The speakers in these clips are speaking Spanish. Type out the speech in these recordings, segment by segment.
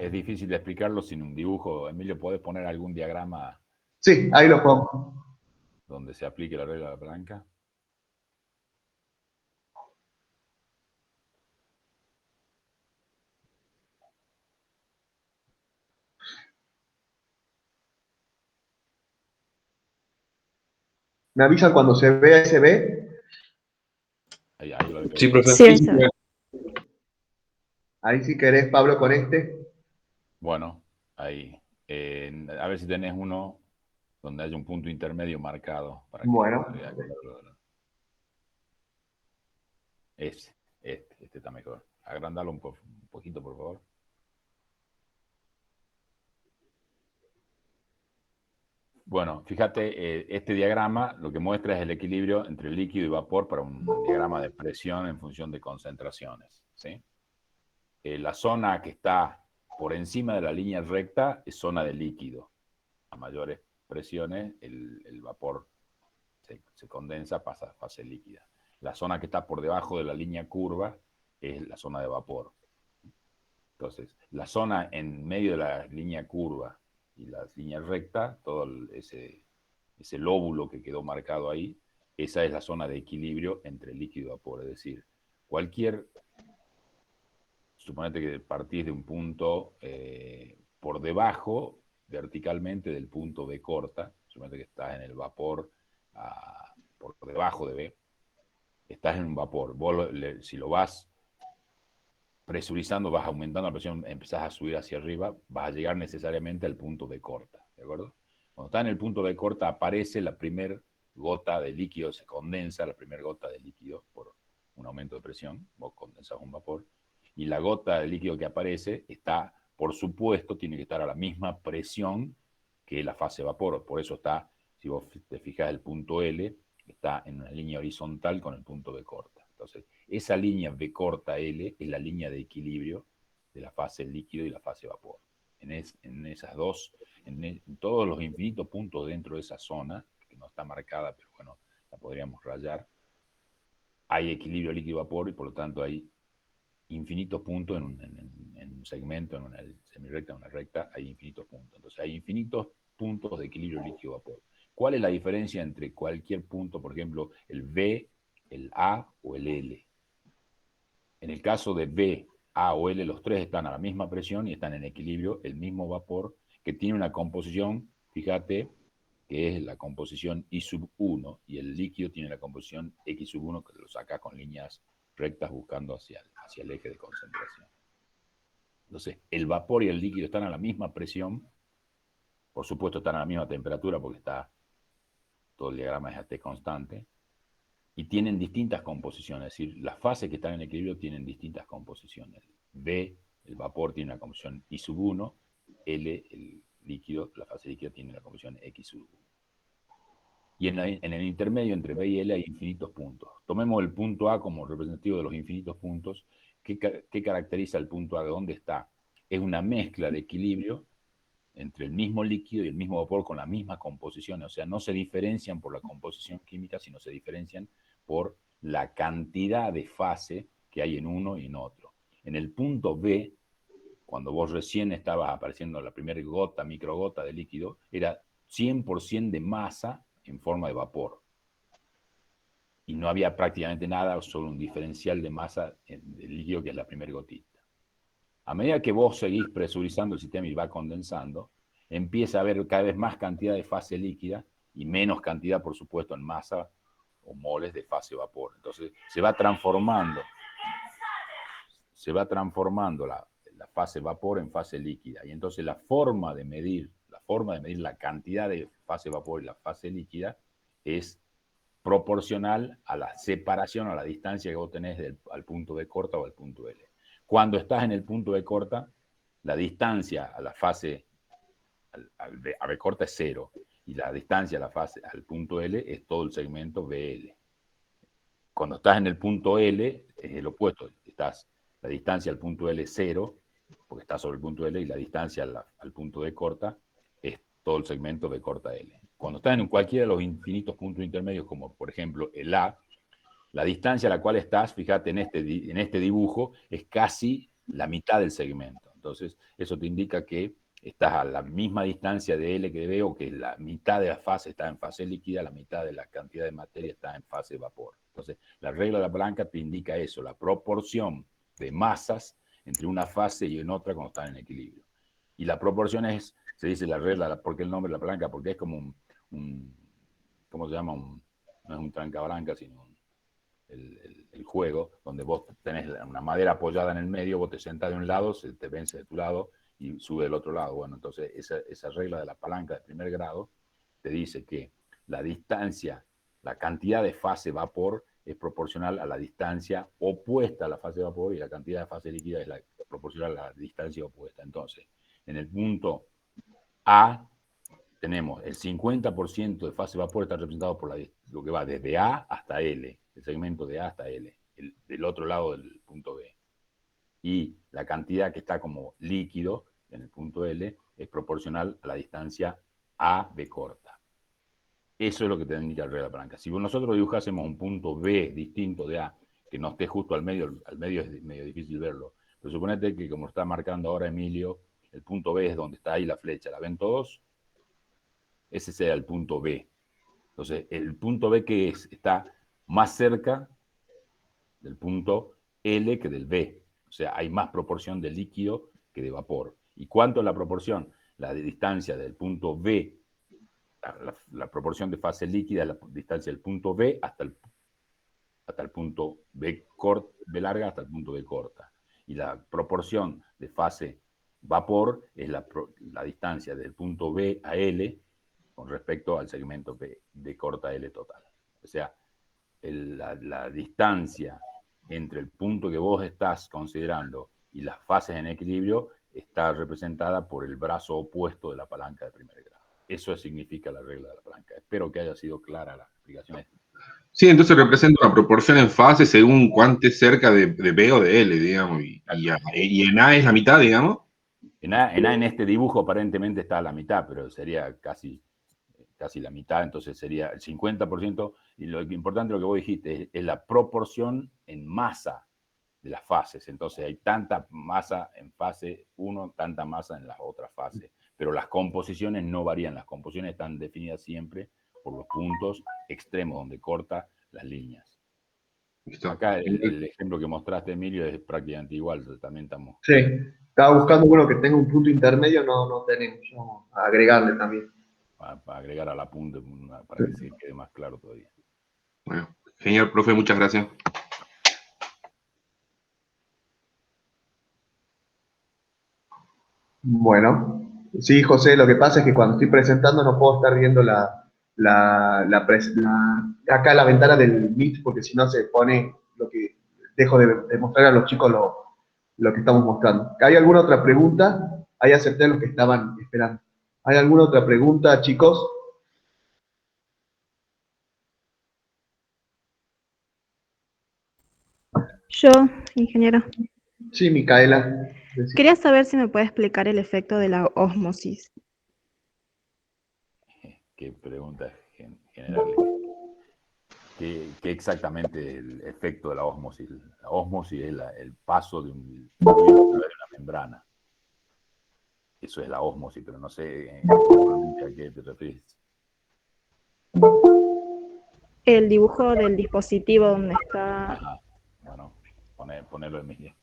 es difícil de explicarlo sin un dibujo. Emilio, ¿podés poner algún diagrama Sí, ahí lo pongo. donde se aplique la regla de la palanca? ¿Me avisan cuando se vea ese B? Ahí lo Sí, veo. profe. Sí, ahí se ve. Ahí si querés, Pablo, con este. Bueno, ahí. A ver si tenés uno donde haya un punto intermedio marcado para que Bueno, se vea claro. Este está mejor. Agrandalo un poquito, por favor. Bueno, fíjate, este diagrama lo que muestra es el equilibrio entre líquido y vapor para un diagrama de presión en función de concentraciones, ¿sí? La zona que está por encima de la línea recta es zona de líquido. A mayores presiones, el vapor se condensa, pasa a fase líquida. La zona que está por debajo de la línea curva es la zona de vapor. Entonces, la zona en medio de la línea curva y la línea recta, todo ese lóbulo que quedó marcado ahí, esa es la zona de equilibrio entre líquido y vapor. Es decir, suponete que partís de un punto por debajo, verticalmente, del punto B corta, suponete que estás en el vapor por debajo de B, estás en un vapor. Si lo vas presurizando, vas aumentando la presión, empezás a subir hacia arriba, vas a llegar necesariamente al punto B corta, ¿de acuerdo? Cuando está en el punto B corta, aparece la primera gota de líquido, se condensa la primera gota de líquido por un aumento de presión, vos condensás un vapor, y la gota de líquido que aparece está, por supuesto, tiene que estar a la misma presión que la fase vapor, por eso está, si vos te fijas, el punto L está en una línea horizontal con el punto B corta. Entonces, esa línea B corta L es la línea de equilibrio de la fase líquido y la fase vapor. En esas dos, en todos los infinitos puntos dentro de esa zona, que no está marcada, pero bueno, la podríamos rayar, hay equilibrio líquido-vapor y por lo tanto hay infinitos puntos en un segmento, en una semirecta, en una recta, hay infinitos puntos. Entonces hay infinitos puntos de equilibrio líquido-vapor. ¿Cuál es la diferencia entre cualquier punto, por ejemplo, el B, el A o el L? En el caso de B, A o L, los tres están a la misma presión y están en equilibrio, el mismo vapor, que tiene una composición, fíjate, que es la composición I sub 1, y el líquido tiene la composición X sub 1, que lo saca con líneas rectas buscando hacia el eje de concentración. Entonces, el vapor y el líquido están a la misma presión, por supuesto están a la misma temperatura porque todo el diagrama es T constante, y tienen distintas composiciones, es decir, las fases que están en equilibrio tienen distintas composiciones. B, el vapor, tiene una composición I sub 1, L, el líquido, la fase líquida, tiene la composición X sub 1. Y en el intermedio entre B y L hay infinitos puntos. Tomemos el punto A como representativo de los infinitos puntos. ¿Qué caracteriza el punto A? ¿De dónde está? Es una mezcla de equilibrio entre el mismo líquido y el mismo vapor con la misma composición. O sea, no se diferencian por la composición química, sino se diferencian por la cantidad de fase que hay en uno y en otro. En el punto B, cuando vos recién estabas apareciendo la primera gota, microgota de líquido, era 100% de masa en forma de vapor. Y no había prácticamente nada, solo un diferencial de masa del líquido, que es la primera gotita. A medida que vos seguís presurizando el sistema y va condensando, empieza a haber cada vez más cantidad de fase líquida y menos cantidad, por supuesto, en masa o moles de fase vapor. Entonces se va transformando la fase vapor en fase líquida. Y entonces la forma de medir la cantidad de fase vapor y la fase líquida es proporcional a la separación, a la distancia que vos tenés al punto B corta o al punto L. Cuando estás en el punto B corta, la distancia a la fase a B corta es 0, y la distancia a la fase al punto L es todo el segmento BL. Cuando estás en el punto L, es el opuesto. La distancia al punto L es 0, porque está sobre el punto L, y la distancia al punto D corta es todo el segmento B corta L. Cuando estás en cualquiera de los infinitos puntos intermedios, como por ejemplo el A, la distancia a la cual estás, fíjate en este dibujo, es casi la mitad del segmento. Entonces, eso te indica que estás a la misma distancia de L que de B, o que la mitad de la fase está en fase líquida, la mitad de la cantidad de materia está en fase vapor. Entonces, la regla de la palanca te indica eso, la proporción de masas entre una fase y en otra cuando están en equilibrio. Y la proporción es, se dice la regla, porque el nombre de la palanca, porque es como ¿cómo se llama? No es un trancapalanca, sino el juego, donde vos tenés una madera apoyada en el medio, vos te sentás de un lado, se te vence de tu lado y sube del otro lado. Bueno, entonces esa regla de la palanca de primer grado te dice que la distancia, la cantidad de fase vapor es proporcional a la distancia opuesta a la fase vapor, y la cantidad de fase líquida es proporcional a la distancia opuesta. Entonces, en el punto A tenemos el 50% de fase vapor está representado por lo que va desde A hasta L, el segmento de A hasta L, del otro lado del punto B. Y la cantidad que está como líquido en el punto L es proporcional a la distancia A, B corta. Eso es lo que te indica el regla de la palanca. Si nosotros dibujásemos un punto B distinto de A, que no esté justo al medio es medio difícil verlo, pero suponete que, como está marcando ahora Emilio, el punto B es donde está ahí la flecha, ¿la ven todos? Ese sea el punto B. Entonces, el punto B que está más cerca del punto L que del B. O sea, hay más proporción de líquido que de vapor. ¿Y cuánto es la proporción? La distancia del punto B, la proporción de fase líquida, la distancia del punto B hasta el punto B larga hasta el punto B corta. Y la proporción de fase vapor es la distancia del punto B a L con respecto al segmento B corta L total. O sea, la distancia entre el punto que vos estás considerando y las fases en equilibrio está representada por el brazo opuesto de la palanca de primer grado. Eso significa la regla de la palanca. Espero que haya sido clara la explicación. Sí, entonces representa una proporción en fase según cuánto es cerca de B o de L, digamos, y en A es la mitad, digamos. En A, en este dibujo aparentemente está a la mitad, pero sería casi la mitad, entonces sería el 50%, y lo importante, lo que vos dijiste, es la proporción en masa de las fases. Entonces hay tanta masa en fase 1, tanta masa en las otras fases, pero las composiciones no varían, las composiciones están definidas siempre por los puntos extremos donde corta las líneas. Listo. Acá el ejemplo que mostraste, Emilio, es prácticamente igual, también estamos... Sí, estaba buscando uno que tenga un punto intermedio, no tenemos, vamos a agregarle también. Para agregar al apunte, para que se quede más claro todavía. Bueno, genial, profe, muchas gracias. Bueno, sí, José, lo que pasa es que cuando estoy presentando no puedo estar viendo acá la ventana del Meet, porque si no se pone lo que dejo de mostrar a los chicos lo que estamos mostrando. ¿Hay alguna otra pregunta? Ahí acepté a los que estaban esperando. ¿Hay alguna otra pregunta, chicos? Yo, ingeniero. Sí, Micaela. Quería saber si me puede explicar el efecto de la ósmosis. Qué pregunta general. ¿Qué exactamente el efecto de la ósmosis? La ósmosis es el paso de un fluido a través de una membrana. Eso es la ósmosis, pero no sé a qué te refieres. El dibujo del dispositivo donde está... Ajá. Bueno, ponerlo en medio.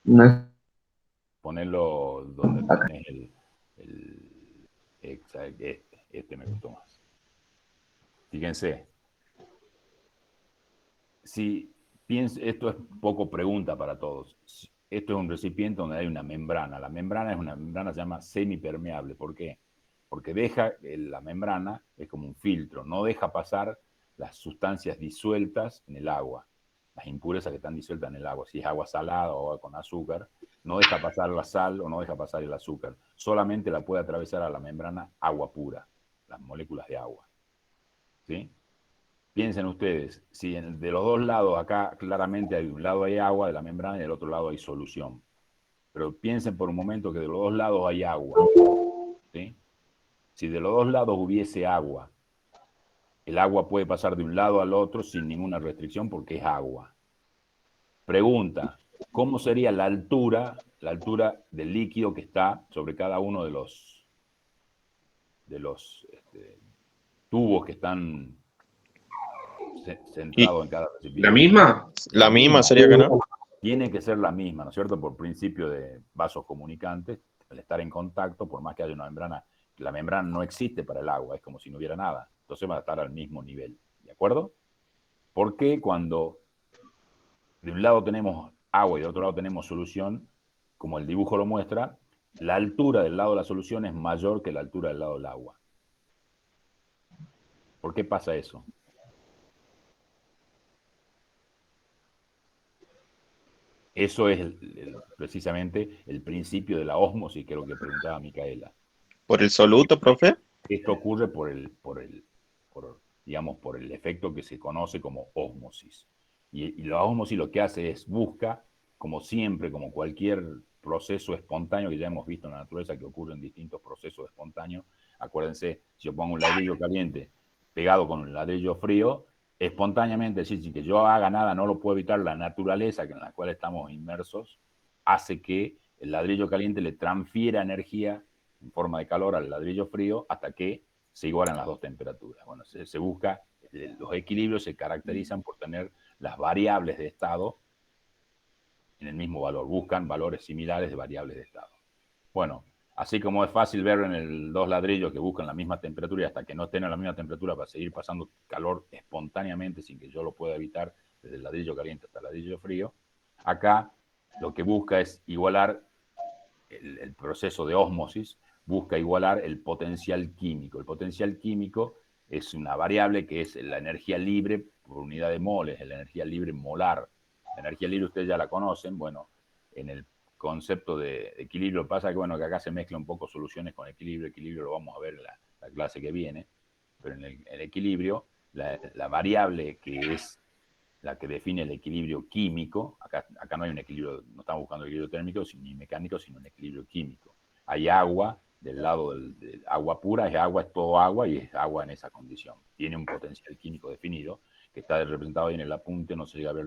No. Ponerlo donde tenés este me gustó más. Fíjense, si esto es poco pregunta para todos. Esto es un recipiente donde hay una membrana. La membrana es una membrana, se llama semipermeable. ¿Por qué? Porque la membrana es como un filtro, no deja pasar las sustancias disueltas en el agua, las impurezas que están disueltas en el agua. Si es agua salada o agua con azúcar, no deja pasar la sal o no deja pasar el azúcar. Solamente la puede atravesar a la membrana agua pura, las moléculas de agua. ¿Sí? Piensen ustedes, si de los dos lados, acá claramente hay un lado hay agua de la membrana y del otro lado hay solución. Pero piensen por un momento que de los dos lados hay agua. ¿Sí? Si de los dos lados hubiese agua, el agua puede pasar de un lado al otro sin ninguna restricción porque es agua. Pregunta, ¿cómo sería la altura del líquido que está sobre cada uno de los tubos que están ¿Y centrados en cada la recipiente? misma? La misma sería que no. Tiene que ser la misma, ¿no es cierto? Por principio de vasos comunicantes, al estar en contacto, por más que haya una membrana, la membrana no existe para el agua, es como si no hubiera nada. Entonces va a estar al mismo nivel, ¿de acuerdo? Porque cuando de un lado tenemos agua y del otro lado tenemos solución, como el dibujo lo muestra, la altura del lado de la solución es mayor que la altura del lado del agua. ¿Por qué pasa eso? Eso es precisamente el principio de la ósmosis, que es lo que preguntaba Micaela. ¿Por el soluto, profe? Esto ocurre digamos, por el efecto que se conoce como ósmosis. Y la ósmosis lo que hace es busca, como siempre, como cualquier proceso espontáneo que ya hemos visto en la naturaleza, que ocurre en distintos procesos espontáneos. Acuérdense, si yo pongo un ladrillo caliente pegado con un ladrillo frío, espontáneamente, es decir, sin que yo haga nada, no lo puedo evitar, la naturaleza en la cual estamos inmersos hace que el ladrillo caliente le transfiera energía en forma de calor al ladrillo frío hasta que se igualan las dos temperaturas. Bueno, se busca, los equilibrios se caracterizan por tener las variables de estado en el mismo valor, buscan valores similares de variables de estado. Bueno, así como es fácil ver en el dos ladrillos que buscan la misma temperatura y hasta que no estén a la misma temperatura para seguir pasando calor espontáneamente sin que yo lo pueda evitar desde el ladrillo caliente hasta el ladrillo frío, acá lo que busca es igualar el proceso de ósmosis, busca igualar el potencial químico. El potencial químico es una variable que es la energía libre por unidad de moles, la energía libre molar. La energía libre ustedes ya la conocen, bueno, en el concepto de equilibrio pasa que, bueno, que acá se mezcla un poco soluciones con equilibrio lo vamos a ver en la clase que viene, pero en el equilibrio, la variable que es la que define el equilibrio químico. Acá no hay un equilibrio, no estamos buscando el equilibrio térmico ni mecánico, sino un equilibrio químico. Hay agua, del lado del agua pura, es todo agua y es agua en esa condición. Tiene un potencial químico definido, que está representado ahí en el apunte, no se llega a ver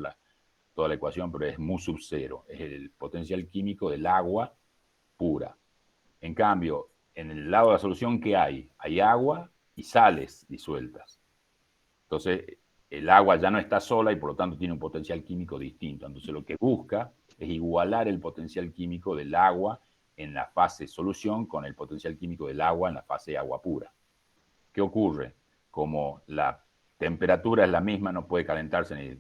toda la ecuación, pero es mu sub 0, es el potencial químico del agua pura. En cambio, en el lado de la solución, ¿qué hay? Hay agua y sales disueltas. Entonces, el agua ya no está sola y por lo tanto tiene un potencial químico distinto. Entonces, lo que busca es igualar el potencial químico del agua en la fase solución con el potencial químico del agua en la fase agua pura. ¿Qué ocurre? Como la temperatura es la misma, no puede calentarse ni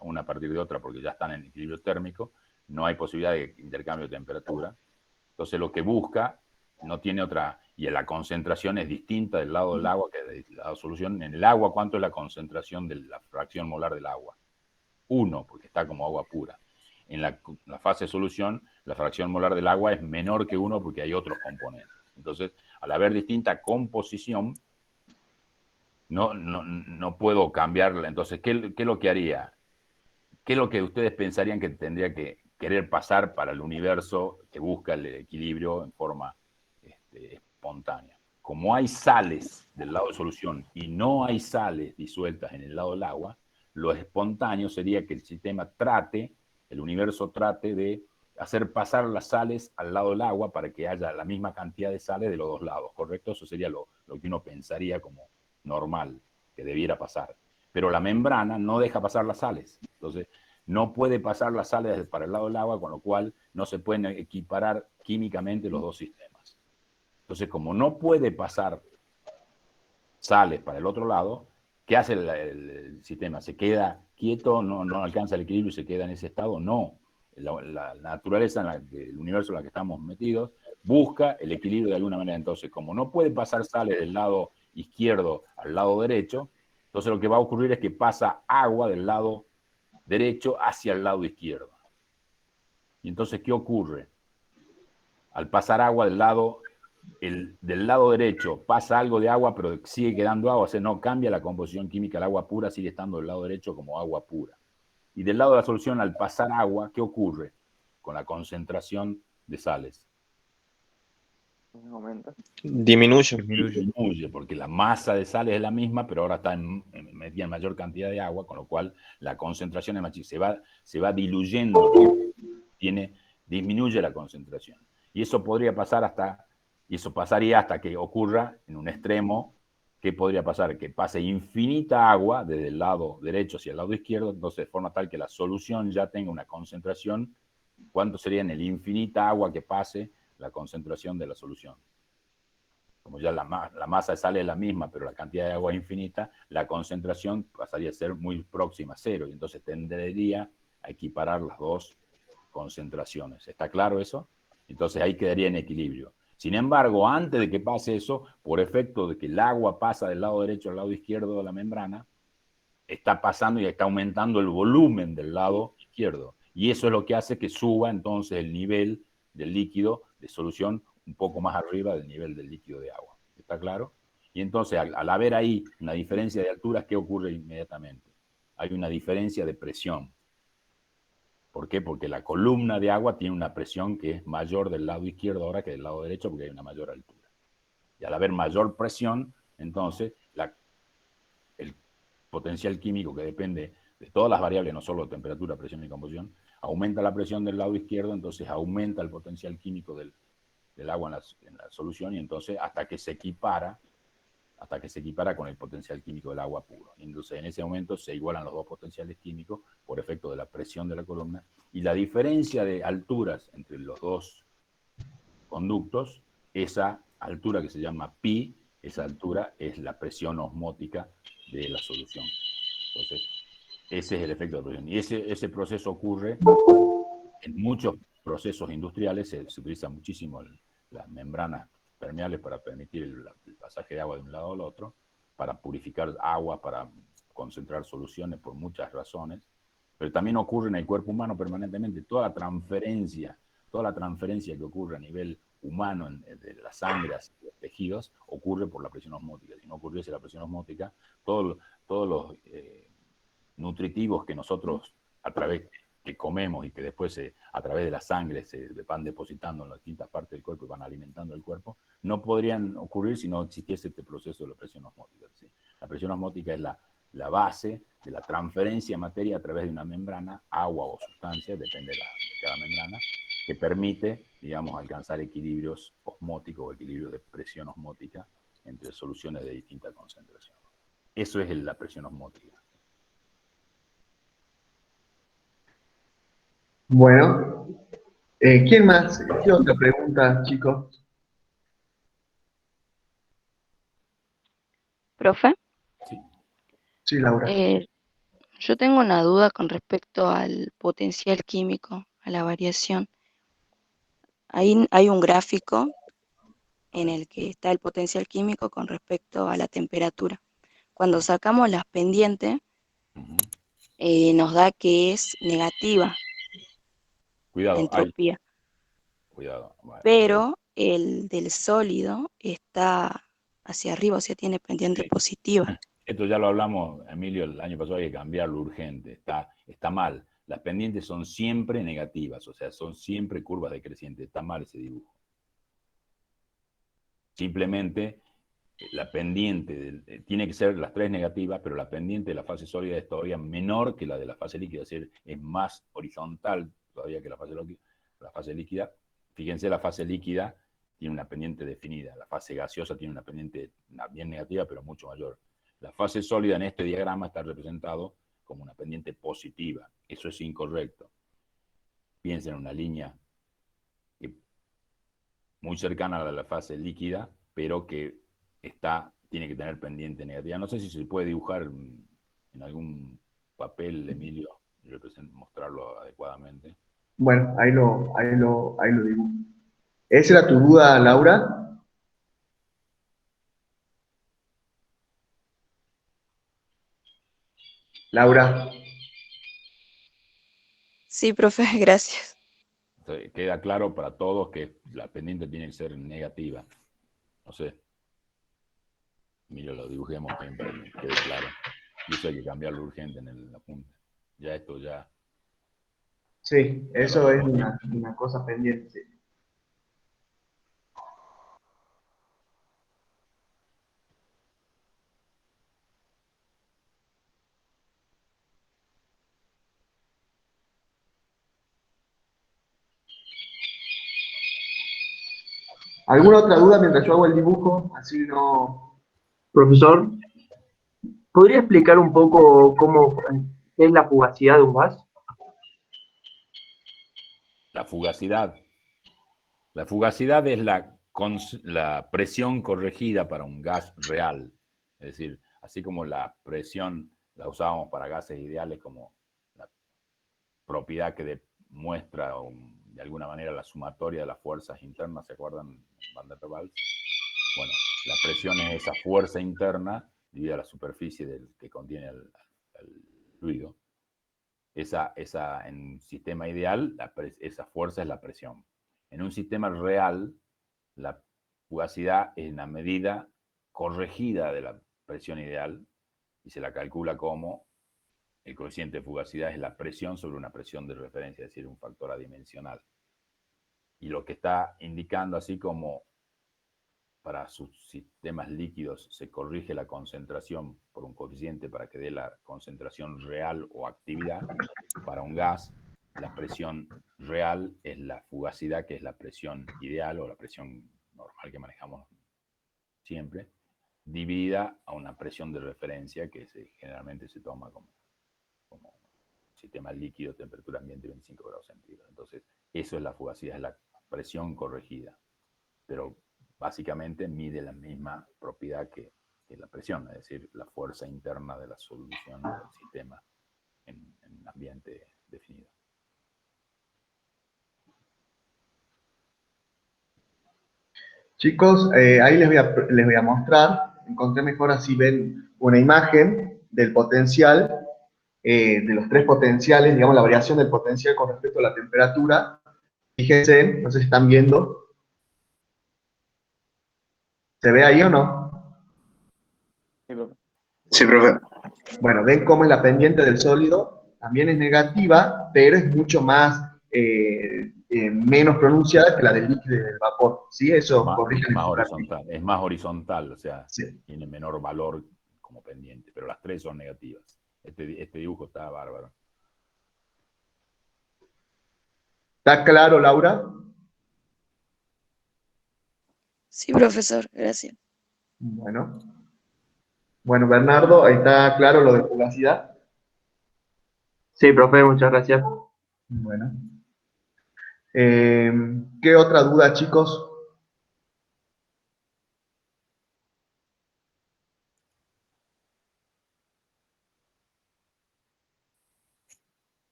una a partir de otra porque ya están en equilibrio térmico, no hay posibilidad de intercambio de temperatura. Entonces, lo que busca no tiene otra, y la concentración es distinta del lado del agua que de la solución. En el agua, ¿cuánto es la concentración de la fracción molar del agua? 1, porque está como agua pura. En la fase de solución, la fracción molar del agua es menor que 1 porque hay otros componentes. Entonces, al haber distinta composición, no puedo cambiarla. Entonces, ¿qué es lo que haría? ¿Qué es lo que ustedes pensarían que tendría que querer pasar para el universo que busca el equilibrio en forma espontánea? Como hay sales del lado de solución y no hay sales disueltas en el lado del agua, lo espontáneo sería que el sistema el universo trate de hacer pasar las sales al lado del agua para que haya la misma cantidad de sales de los dos lados, ¿correcto? Eso sería lo que uno pensaría como normal, que debiera pasar. Pero la membrana no deja pasar las sales. Entonces, no puede pasar las sales para el lado del agua, con lo cual no se pueden equiparar químicamente los dos sistemas. Entonces, como no puede pasar sales para el otro lado, ¿qué hace el sistema? ¿Se queda quieto, no alcanza el equilibrio y se queda en ese estado? No. La naturaleza, el universo en la que estamos metidos, busca el equilibrio de alguna manera. Entonces, como no puede pasar sales del lado izquierdo al lado derecho, entonces lo que va a ocurrir es que pasa agua del lado derecho hacia el lado izquierdo. Y entonces, ¿qué ocurre? Al pasar agua del lado derecho pasa algo de agua, pero sigue quedando agua, o sea, no cambia la composición química, el agua pura sigue estando del lado derecho como agua pura. Y del lado de la solución, al pasar agua, ¿qué ocurre con la concentración de sales? Disminuye. Disminuye, porque la masa de sales es la misma, pero ahora está metida en mayor cantidad de agua, con lo cual la concentración es más chica, se va diluyendo, disminuye la concentración. Y eso podría pasar y eso pasaría hasta que ocurra en un extremo. ¿Qué podría pasar? Que pase infinita agua desde el lado derecho hacia el lado izquierdo, entonces de forma tal que la solución ya tenga una concentración. ¿Cuánto sería en el infinita agua que pase la concentración de la solución? Como ya la masa de sal es la misma, pero la cantidad de agua es infinita, la concentración pasaría a ser muy próxima a cero, y entonces tendería a equiparar las dos concentraciones. ¿Está claro eso? Entonces ahí quedaría en equilibrio. Sin embargo, antes de que pase eso, por efecto de que el agua pasa del lado derecho al lado izquierdo de la membrana, está pasando y está aumentando el volumen del lado izquierdo. Y eso es lo que hace que suba entonces el nivel del líquido de solución un poco más arriba del nivel del líquido de agua. ¿Está claro? Y entonces, al haber ahí una diferencia de alturas, ¿qué ocurre inmediatamente? Hay una diferencia de presión. ¿Por qué? Porque la columna de agua tiene una presión que es mayor del lado izquierdo ahora que del lado derecho, porque hay una mayor altura. Y al haber mayor presión, entonces el potencial químico, que depende de todas las variables, no solo temperatura, presión y composición, aumenta la presión del lado izquierdo, entonces aumenta el potencial químico del agua en la solución, y entonces hasta que se equipara con el potencial químico del agua puro. Y entonces en ese momento se igualan los dos potenciales químicos por efecto de la presión de la columna, y la diferencia de alturas entre los dos conductos, esa altura que se llama pi, esa altura es la presión osmótica de la solución. Entonces, ese es el efecto de la presión. Y ese proceso ocurre en muchos procesos industriales, se utiliza muchísimo las membranas permeables para permitir el pasaje de agua de un lado al otro, para purificar agua, para concentrar soluciones por muchas razones, pero también ocurre en el cuerpo humano permanentemente. Toda la transferencia que ocurre a nivel humano de la sangre hacia los tejidos ocurre por la presión osmótica. Si no ocurriese la presión osmótica, todos los nutritivos que nosotros a través que comemos y que después a través de la sangre se van depositando en las distintas partes del cuerpo y van alimentando el cuerpo, no podrían ocurrir si no existiese este proceso de la presión osmótica. ¿Sí? La presión osmótica es la base de la transferencia de materia a través de una membrana, agua o sustancia, depende de cada membrana, que permite, digamos, alcanzar equilibrios osmóticos o equilibrios de presión osmótica entre soluciones de distinta concentración. Eso es la presión osmótica. Bueno, ¿quién más? ¿Qué otra pregunta, chicos? Profe, Sí. Sí, Laura. yo tengo una duda con respecto al potencial químico, a la variación. Ahí hay un gráfico en el que está el potencial químico con respecto a la temperatura. Cuando sacamos las pendientes, Uh-huh. nos da que es negativa la Cuidado, entropía, cuidado. Vale. pero el del sólido está hacia arriba, o sea, tiene pendiente Sí. positiva. Esto ya lo hablamos, Emilio, el año pasado. Hay que cambiarlo urgente. Está mal. Las pendientes son siempre negativas, o sea, son siempre curvas decrecientes. Está mal ese dibujo. Simplemente la pendiente tiene que ser las tres negativas, pero la pendiente de la fase sólida es todavía menor que la de la fase líquida, es decir, es más horizontal todavía que la fase líquida. Fíjense, la fase líquida tiene una pendiente definida, la fase gaseosa tiene una pendiente bien negativa, pero mucho mayor. La fase sólida en este diagrama está representado como una pendiente positiva. Eso es incorrecto. Piensen en una línea muy cercana a la fase líquida, pero que tiene que tener pendiente negativa. No sé si se puede dibujar en algún papel, Emilio, mostrarlo adecuadamente. Bueno, ahí lo dibujo. ¿Esa era tu duda, Laura? Laura. Sí, profe, gracias. Entonces, queda claro para todos que la pendiente tiene que ser negativa. No sé. Emilio, lo dibujemos bien para que quede claro. Y eso hay que cambiarlo urgente en el apunte. Ya esto ya... Sí, Ya lo eso es habíamos una cosa pendiente. Sí. ¿Alguna otra duda mientras yo hago el dibujo? Así no... Profesor, ¿podría explicar un poco qué es la fugacidad de un gas? La fugacidad. La fugacidad es la presión corregida para un gas real. Es decir, así como la presión la usábamos para gases ideales como la propiedad que demuestra de alguna manera la sumatoria de las fuerzas internas, ¿se acuerdan? Van der Waals. Bueno, la presión es esa fuerza interna dividida la superficie que contiene el fluido. En un sistema ideal, esa fuerza es la presión. En un sistema real, la fugacidad es una medida corregida de la presión ideal y se la calcula como el coeficiente de fugacidad es la presión sobre una presión de referencia, es decir, un factor adimensional. Y lo que está indicando así como para sus sistemas líquidos se corrige la concentración por un coeficiente para que dé la concentración real o actividad, para un gas la presión real es la fugacidad, que es la presión ideal o la presión normal que manejamos siempre, dividida a una presión de referencia que generalmente se toma como sistema líquido, temperatura ambiente 25 grados centígrados. Entonces, eso es la fugacidad, es la presión corregida. Pero básicamente mide la misma propiedad que la presión, es decir, la fuerza interna de la solución del sistema en un ambiente definido. Chicos, ahí les voy a mostrar, encontré mejor así ven una imagen del potencial, de los tres potenciales, digamos la variación del potencial con respecto a la temperatura. Fíjense, no sé si están viendo, ¿se ve ahí o no? Sí, profe. Bueno, ven cómo es la pendiente del sólido, también es negativa, pero es mucho más, menos pronunciada que la del líquido y del vapor. ¿Sí? Eso corrige más horizontal, es más horizontal, o sea, sí. tiene menor valor como pendiente, pero las tres son negativas. Este dibujo está bárbaro. ¿Está claro, Laura? Sí, profesor, gracias. Bueno. Bueno, Bernardo, ahí está claro lo de fugacidad. Sí, profe, muchas gracias. Bueno. ¿Qué otra duda, chicos?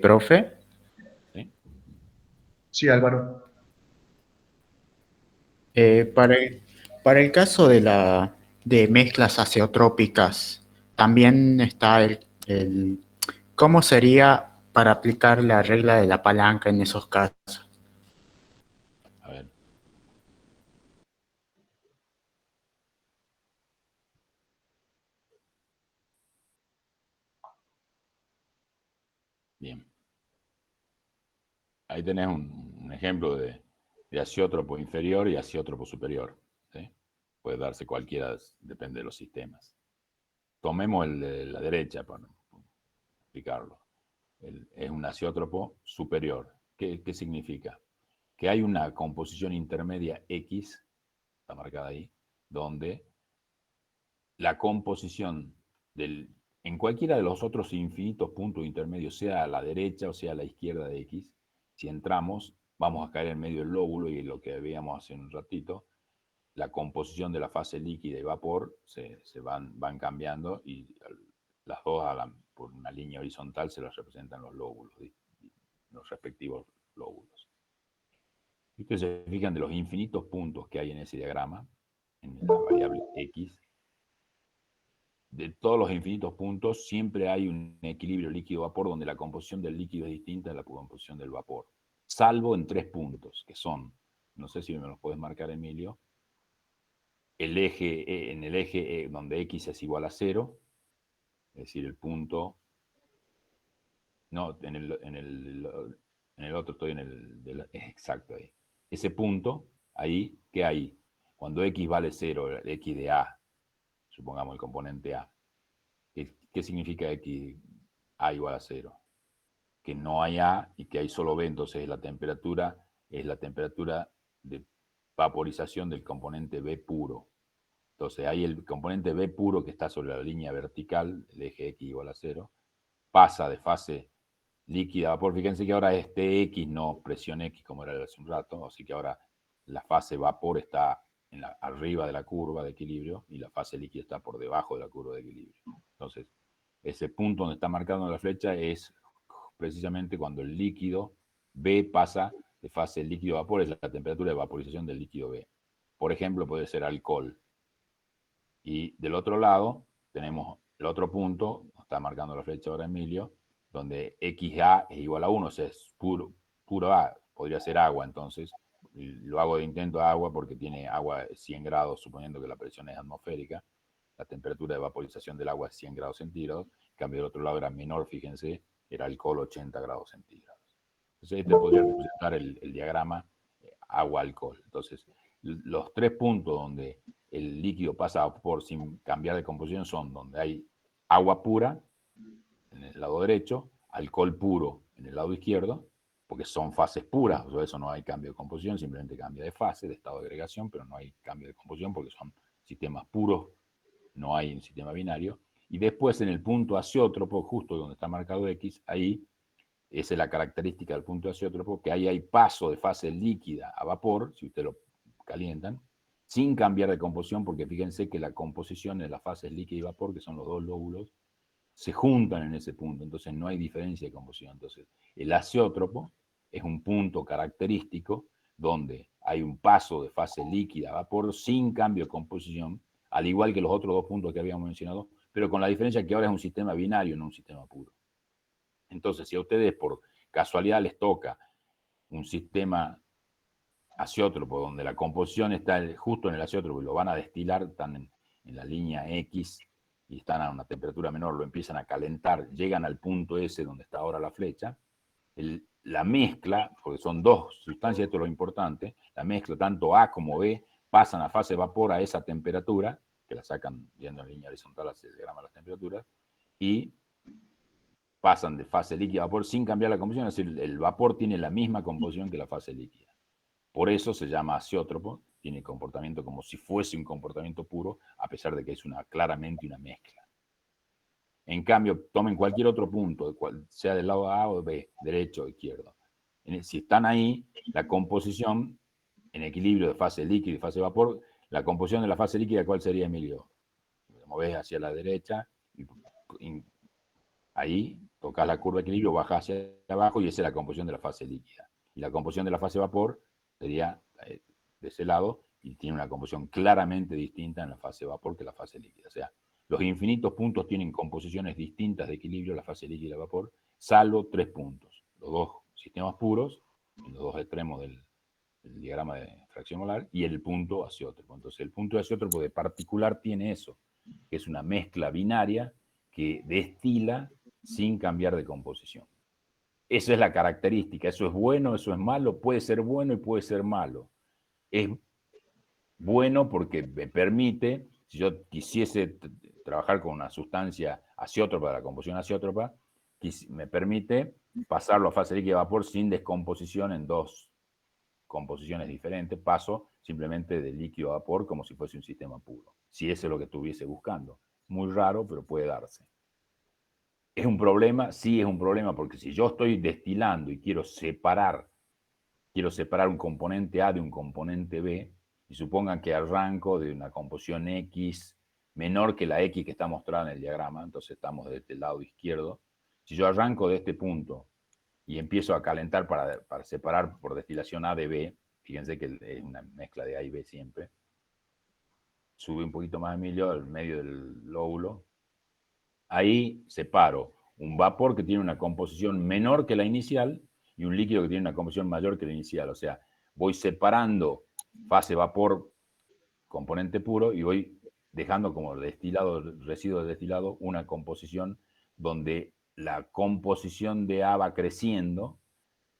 Profe, ¿Sí? Sí, Álvaro. para el caso de mezclas azeotrópicas, también está ¿cómo sería para aplicar la regla de la palanca en esos casos? A ver. Bien. Ahí tenés un ejemplo de azeótropo inferior y azeótropo superior. ¿Sí? Puede darse cualquiera, depende de los sistemas. Tomemos el de la derecha para explicarlo. Es un azeótropo superior. ¿Qué significa? Que hay una composición intermedia X, está marcada ahí, donde la composición en cualquiera de los otros infinitos puntos intermedios, sea a la derecha o sea a la izquierda de X, si entramos, vamos a caer en medio del lóbulo y lo que veíamos hace un ratito, la composición de la fase líquida y vapor se van cambiando y las dos por una línea horizontal se las representan los lóbulos, los respectivos lóbulos. Si ustedes se fijan de los infinitos puntos que hay en ese diagrama, en la variable X, de todos los infinitos puntos siempre hay un equilibrio líquido-vapor donde la composición del líquido es distinta de la composición del vapor, salvo en tres puntos, que son, no sé si me los puedes marcar, Emilio, en el eje donde X es igual a 0, es decir, el punto, no, en el otro estoy exacto ahí. Ese punto, ahí, ¿qué hay? Cuando X vale 0, el X de A, supongamos el componente A, ¿qué significa X A igual a 0? que no hay A y que hay solo B, entonces la temperatura es la temperatura de vaporización del componente B puro. Entonces hay el componente B puro que está sobre la línea vertical, el eje X igual a 0, pasa de fase líquida a vapor. Fíjense que ahora es Tx, no presión X como era hace un rato, así que ahora la fase vapor está arriba de la curva de equilibrio y la fase líquida está por debajo de la curva de equilibrio. Entonces, ese punto donde está marcado la flecha es precisamente cuando el líquido B pasa de fase líquido a vapor, es la temperatura de vaporización del líquido B. Por ejemplo, puede ser alcohol. Y del otro lado tenemos el otro punto, está marcando la flecha ahora Emilio, donde XA es igual a 1, o sea, es puro A, podría ser agua, entonces lo hago de intento a agua porque tiene agua 100 grados, suponiendo que la presión es atmosférica, la temperatura de vaporización del agua es 100 grados centígrados, en cambio del otro lado era menor, fíjense, era alcohol 80 grados centígrados. Entonces este podría representar el diagrama agua-alcohol. Entonces, los tres puntos donde el líquido pasa a vapor sin cambiar de composición son donde hay agua pura en el lado derecho, alcohol puro en el lado izquierdo, porque son fases puras, por eso no hay cambio de composición, simplemente cambia de fase, de estado de agregación, pero no hay cambio de composición porque son sistemas puros, no hay un sistema binario. Y después en el punto azeótropo, justo donde está marcado X, ahí esa es la característica del punto azeótropo, que ahí hay paso de fase líquida a vapor, si ustedes lo calientan, sin cambiar de composición, porque fíjense que la composición de las fases líquida y vapor, que son los dos lóbulos, se juntan en ese punto, entonces no hay diferencia de composición. Entonces, el azeótropo es un punto característico donde hay un paso de fase líquida a vapor sin cambio de composición, al igual que los otros dos puntos que habíamos mencionado, pero con la diferencia que ahora es un sistema binario, no un sistema puro. Entonces, si a ustedes por casualidad les toca un sistema azeótropo donde la composición está justo en el azeótropo y lo van a destilar, están en la línea X y están a una temperatura menor, lo empiezan a calentar, llegan al punto ese donde está ahora la flecha, la mezcla, porque son dos sustancias, esto es lo importante, la mezcla tanto A como B pasan a fase de vapor a esa temperatura, que la sacan viendo en línea horizontal, se diagrama las temperaturas, y pasan de fase líquida a vapor sin cambiar la composición, es decir, el vapor tiene la misma composición que la fase líquida. Por eso se llama azeótropo, tiene comportamiento como si fuese un comportamiento puro, a pesar de que es claramente una mezcla. En cambio, tomen cualquier otro punto, sea del lado A o B, derecho o izquierdo. Si están ahí, la composición en equilibrio de fase líquida y fase vapor, la composición de la fase líquida, ¿cuál sería, Emilio? Te movés hacia la derecha, y ahí tocas la curva de equilibrio, bajas hacia abajo y esa es la composición de la fase líquida. Y la composición de la fase vapor sería de ese lado y tiene una composición claramente distinta en la fase vapor que la fase líquida. O sea, los infinitos puntos tienen composiciones distintas de equilibrio, la fase líquida y la vapor, salvo tres puntos. Los dos sistemas puros, en los dos extremos del diagrama de fracción molar, y el punto azeótropo. Entonces, el punto azeótropo de particular tiene eso, que es una mezcla binaria que destila sin cambiar de composición. Esa es la característica. Eso es bueno, eso es malo, puede ser bueno y puede ser malo. Es bueno porque me permite, si yo quisiese trabajar con una sustancia azeótropa, de la composición azeótropa, me permite pasarlo a fase líquida a vapor sin descomposición en dos composiciones diferentes. Paso simplemente de líquido a vapor como si fuese un sistema puro, si eso es lo que estuviese buscando. Muy raro, pero puede darse. ¿Es un problema? Sí, es un problema, porque si yo estoy destilando y quiero separar un componente A de un componente B, y supongan que arranco de una composición X menor que la X que está mostrada en el diagrama, entonces estamos de este lado izquierdo. Si yo arranco de este punto y empiezo a calentar para separar por destilación A de B, fíjense que es una mezcla de A y B siempre, sube un poquito más, Emilio, al medio del lóbulo. Ahí separo un vapor que tiene una composición menor que la inicial y un líquido que tiene una composición mayor que la inicial. O sea, voy separando fase vapor, componente puro, y voy dejando como destilado, residuo de destilado, una composición donde la composición de A va creciendo,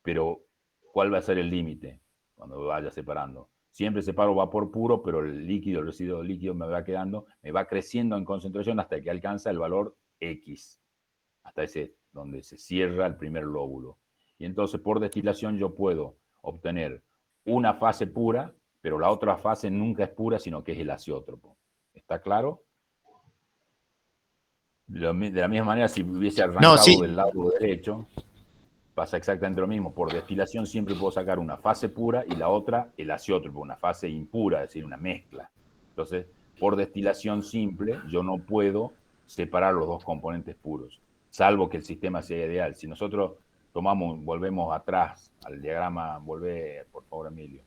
pero ¿cuál va a ser el límite cuando vaya separando? Siempre separo vapor puro, pero el líquido, el residuo líquido me va creciendo en concentración hasta que alcanza el valor X, hasta ese donde se cierra el primer lóbulo. Y entonces por destilación yo puedo obtener una fase pura, pero la otra fase nunca es pura, sino que es el azeótropo. ¿Está claro? De la misma manera, si hubiese arrancado del lado derecho, pasa exactamente lo mismo. Por destilación siempre puedo sacar una fase pura y la otra el azeótropo, una fase impura, es decir, una mezcla. Entonces, por destilación simple, yo no puedo separar los dos componentes puros, salvo que el sistema sea ideal. Si nosotros volvemos atrás al diagrama, vuelve, por favor, Emilio.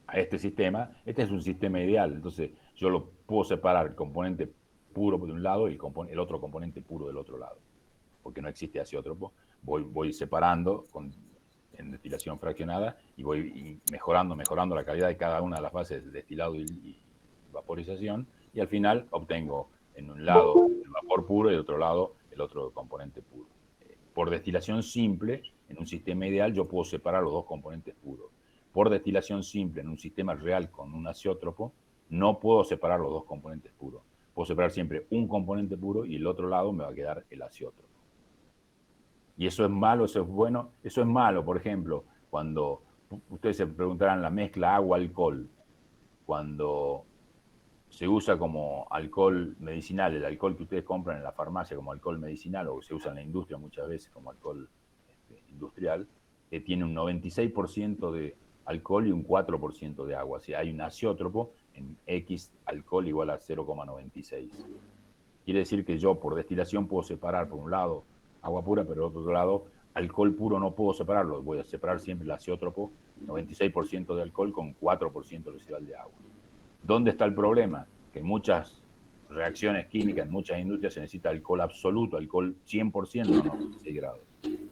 A este sistema, este es un sistema ideal, entonces yo lo puedo separar el componente puro de un lado y el otro componente puro del otro lado, porque no existe azeótropo. Voy separando en destilación fraccionada y voy mejorando la calidad de cada una de las fases de destilado y vaporización, y al final obtengo en un lado el vapor puro y en otro lado el otro componente puro. Por destilación simple, en un sistema ideal, yo puedo separar los dos componentes puros. Por destilación simple, en un sistema real con un azeótropo, no puedo separar los dos componentes puros. Puedo separar siempre un componente puro y el otro lado me va a quedar el azeótropo. Y eso es malo, eso es bueno. Eso es malo, por ejemplo, cuando ustedes se preguntarán la mezcla agua-alcohol, cuando se usa como alcohol medicinal, el alcohol que ustedes compran en la farmacia como alcohol medicinal, o se usa en la industria muchas veces como alcohol industrial, que tiene un 96% de alcohol y un 4% de agua. Si hay un azeótropo, en X alcohol igual a 0,96. Quiere decir que yo por destilación puedo separar por un lado agua pura, pero por otro lado alcohol puro no puedo separarlo. Voy a separar siempre el azeótropo, 96% de alcohol con 4% residual de agua. ¿Dónde está el problema? Que en muchas reacciones químicas, en muchas industrias se necesita alcohol absoluto, alcohol 100%, no 96 grados.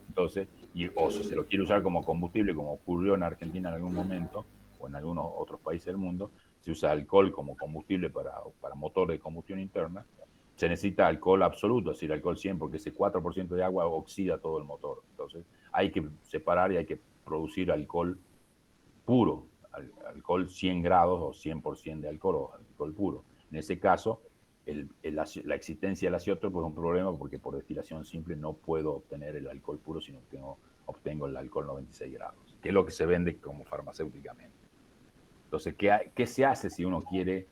Entonces, o si se lo quiere usar como combustible, como ocurrió en Argentina en algún momento, o en algunos otros países del mundo, se usa alcohol como combustible para motor de combustión interna, se necesita alcohol absoluto, es decir, alcohol 100, porque ese 4% de agua oxida todo el motor. Entonces, hay que separar y hay que producir alcohol puro, alcohol 100 grados o 100% de alcohol o alcohol puro. En ese caso, la existencia del azeótropo es un problema porque por destilación simple no puedo obtener el alcohol puro, sino que obtengo el alcohol 96 grados, que es lo que se vende como farmacéuticamente. Entonces, ¿qué se hace si uno quiere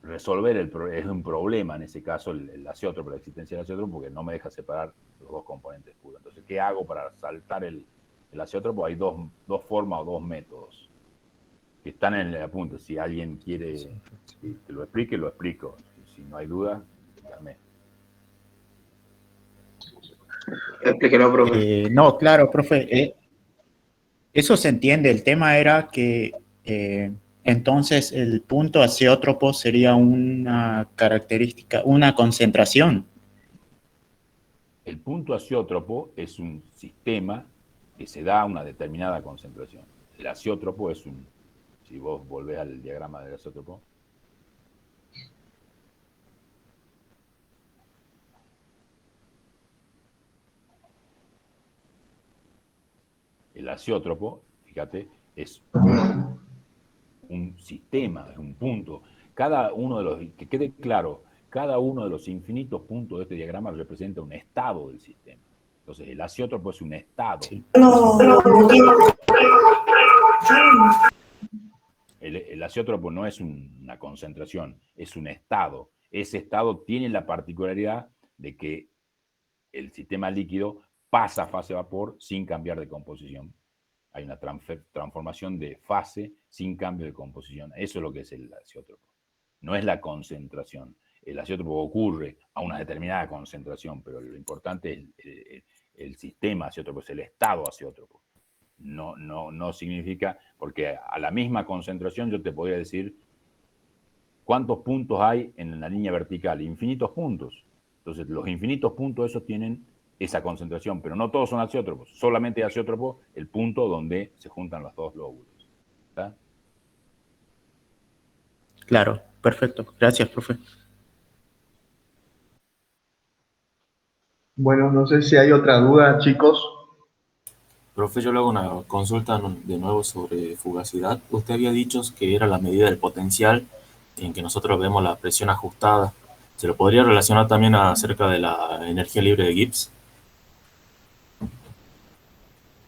resolver es un problema en ese caso el azeótropo, la existencia del azeótropo, porque no me deja separar los dos componentes puros? Entonces, ¿qué hago para saltar el azeótropo? Hay dos formas o dos métodos que están en el apunte. Si alguien quiere que lo explique, lo explico. Si no hay duda, dígame. Explíquelo, profe. No, claro, profe. Eso se entiende. El tema era que entonces el punto azeótropo sería una característica, una concentración. El punto azeótropo es un sistema que se da a una determinada concentración. El azeótropo es si vos volvés al diagrama del azeótropo, el azeótropo, fíjate, es un sistema, es un punto. Que quede claro, cada uno de los infinitos puntos de este diagrama representa un estado del sistema. Entonces, el azeótropo es un estado. Sí. El azeótropo no es una concentración, es un estado. Ese estado tiene la particularidad de que el sistema líquido pasa a fase vapor sin cambiar de composición. Hay una transformación de fase sin cambio de composición. Eso es lo que es el azeótropo. No es la concentración. El azeótropo ocurre a una determinada concentración, pero lo importante es el sistema azeótropo, es el estado azeótropo. No significa, porque a la misma concentración yo te podría decir cuántos puntos hay en la línea vertical, infinitos puntos. Entonces, los infinitos puntos esos tienen esa concentración, pero no todos son azeótropos, solamente azeótropo el punto donde se juntan los dos lóbulos. ¿Está? Claro, perfecto. Gracias, profe. Bueno, no sé si hay otra duda, chicos. Profe, yo le hago una consulta de nuevo sobre fugacidad. Usted había dicho que era la medida del potencial en que nosotros vemos la presión ajustada, ¿se lo podría relacionar también acerca de la energía libre de Gibbs?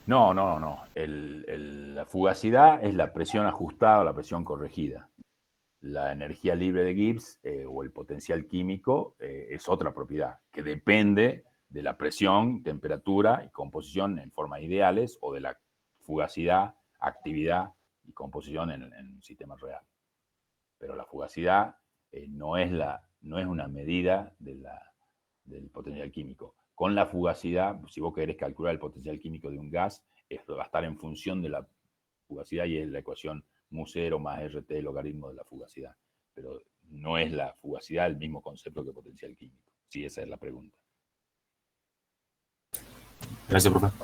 No, no, no. La fugacidad es la presión ajustada o la presión corregida. La energía libre de Gibbs o el potencial químico es otra propiedad que depende de la presión, temperatura y composición en formas ideales o de la fugacidad, actividad y composición en un sistema real. Pero la fugacidad no es una medida del potencial químico. Con la fugacidad, si vos querés calcular el potencial químico de un gas, esto va a estar en función de la fugacidad y es la ecuación mu0 más RT, el logaritmo de la fugacidad. Pero no es la fugacidad el mismo concepto que potencial químico. Sí, esa es la pregunta. Gracias, profe.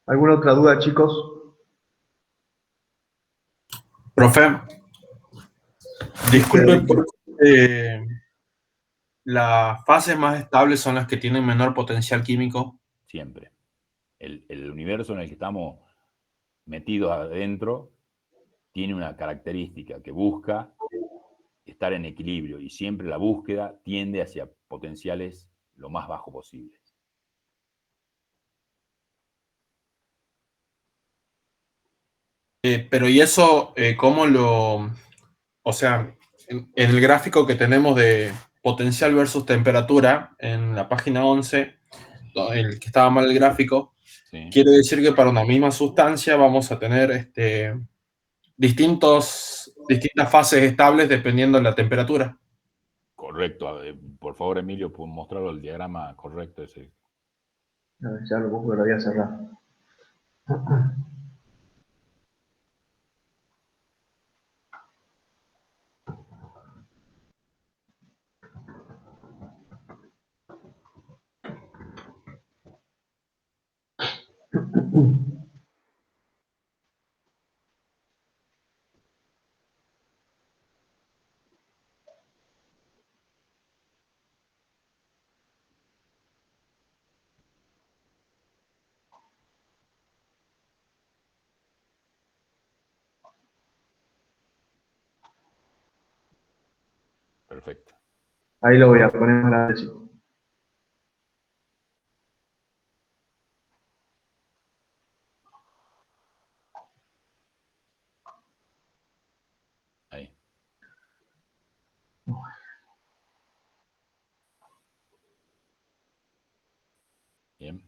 ¿Alguna otra duda, chicos? Profe, disculpe, las fases más estables son las que tienen menor potencial químico. Siempre. El universo en el que estamos metidos adentro tiene una característica que busca estar en equilibrio y siempre la búsqueda tiende hacia potenciales lo más bajo posible. Pero ¿y eso cómo lo...? O sea, en el gráfico que tenemos de potencial versus temperatura, en la página 11, el que estaba mal el gráfico, Sí. quiere decir que para una misma sustancia vamos a tener distintas fases estables dependiendo de la temperatura. Correcto. Por favor, Emilio, ¿puedo mostrarlo el diagrama correcto ese? A ver, ya lo busco, lo voy a cerrar. Perfecto. Ahí lo voy a poner a la vez. Ahí. Bien.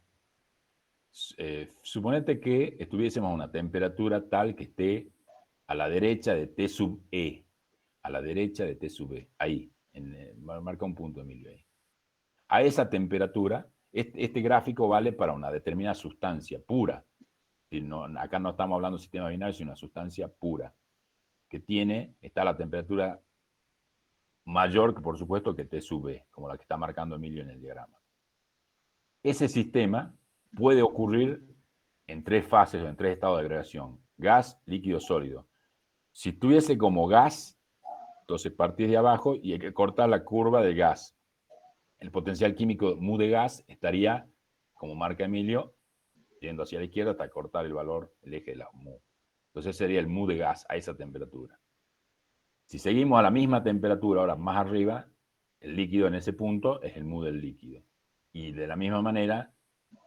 Suponete que estuviésemos a una temperatura tal que esté a la derecha de T sub E. A la derecha de T sub E. Ahí. Marca un punto, Emilio. Ahí. A esa temperatura, este gráfico vale para una determinada sustancia pura. Acá no estamos hablando de sistema binario, sino una sustancia pura, que está a la temperatura mayor, que por supuesto, que T sub E, como la que está marcando Emilio en el diagrama. Ese sistema puede ocurrir en 3 fases o en 3 estados de agregación: gas, líquido, sólido. Si estuviese como gas, entonces partís de abajo y hay que cortar la curva del gas. El potencial químico mu de gas estaría, como marca Emilio, yendo hacia la izquierda hasta cortar el valor, el eje de la mu. Entonces sería el mu de gas a esa temperatura. Si seguimos a la misma temperatura, ahora más arriba, el líquido en ese punto es el mu del líquido. Y de la misma manera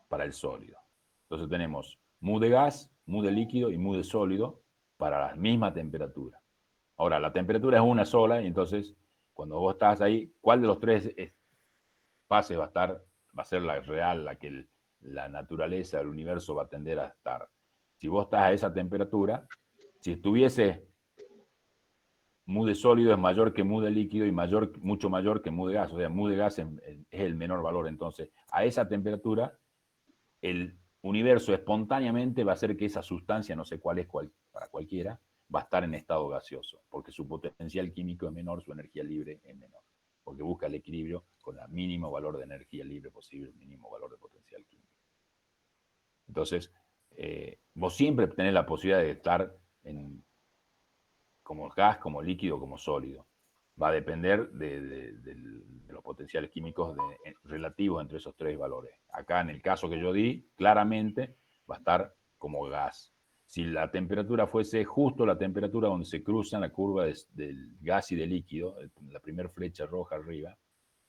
para el sólido. Entonces tenemos mu de gas, mu de líquido y mu de sólido para la misma temperatura. Ahora, la temperatura es una sola y entonces cuando vos estás ahí, ¿cuál de los 3 fases va a ser la real, la que la naturaleza del universo va a tender a estar? Si vos estás a esa temperatura, si estuviese mu de sólido es mayor que mu de líquido y mucho mayor que mu de gas, o sea, mu de gas es el menor valor. Entonces, a esa temperatura, el universo espontáneamente va a hacer que esa sustancia, no sé cuál es para cualquiera, va a estar en estado gaseoso, porque su potencial químico es menor, su energía libre es menor, porque busca el equilibrio con el mínimo valor de energía libre posible, el mínimo valor de potencial químico. Entonces, vos siempre tenés la posibilidad de estar como gas, como líquido, como sólido. Va a depender de los potenciales químicos relativos entre esos 3 valores. Acá, en el caso que yo di, claramente va a estar como gas. Si la temperatura fuese justo la temperatura donde se cruzan la curva del gas y del líquido, la primera flecha roja arriba,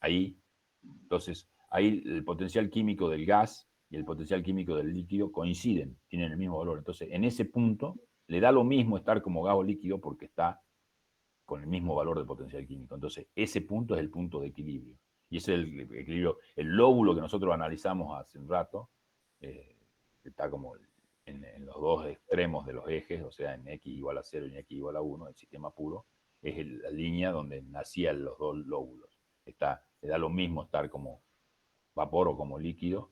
ahí, entonces, ahí el potencial químico del gas y el potencial químico del líquido coinciden, tienen el mismo valor. Entonces, en ese punto, le da lo mismo estar como gas o líquido porque está con el mismo valor de potencial químico. Entonces, ese punto es el punto de equilibrio. Y ese es el equilibrio, el lóbulo que nosotros analizamos hace un rato, está como en los dos extremos de los ejes, o sea, en x igual a 0 y en x igual a 1, el sistema puro, es la línea donde nacían los dos lóbulos. Le da lo mismo estar como vapor o como líquido,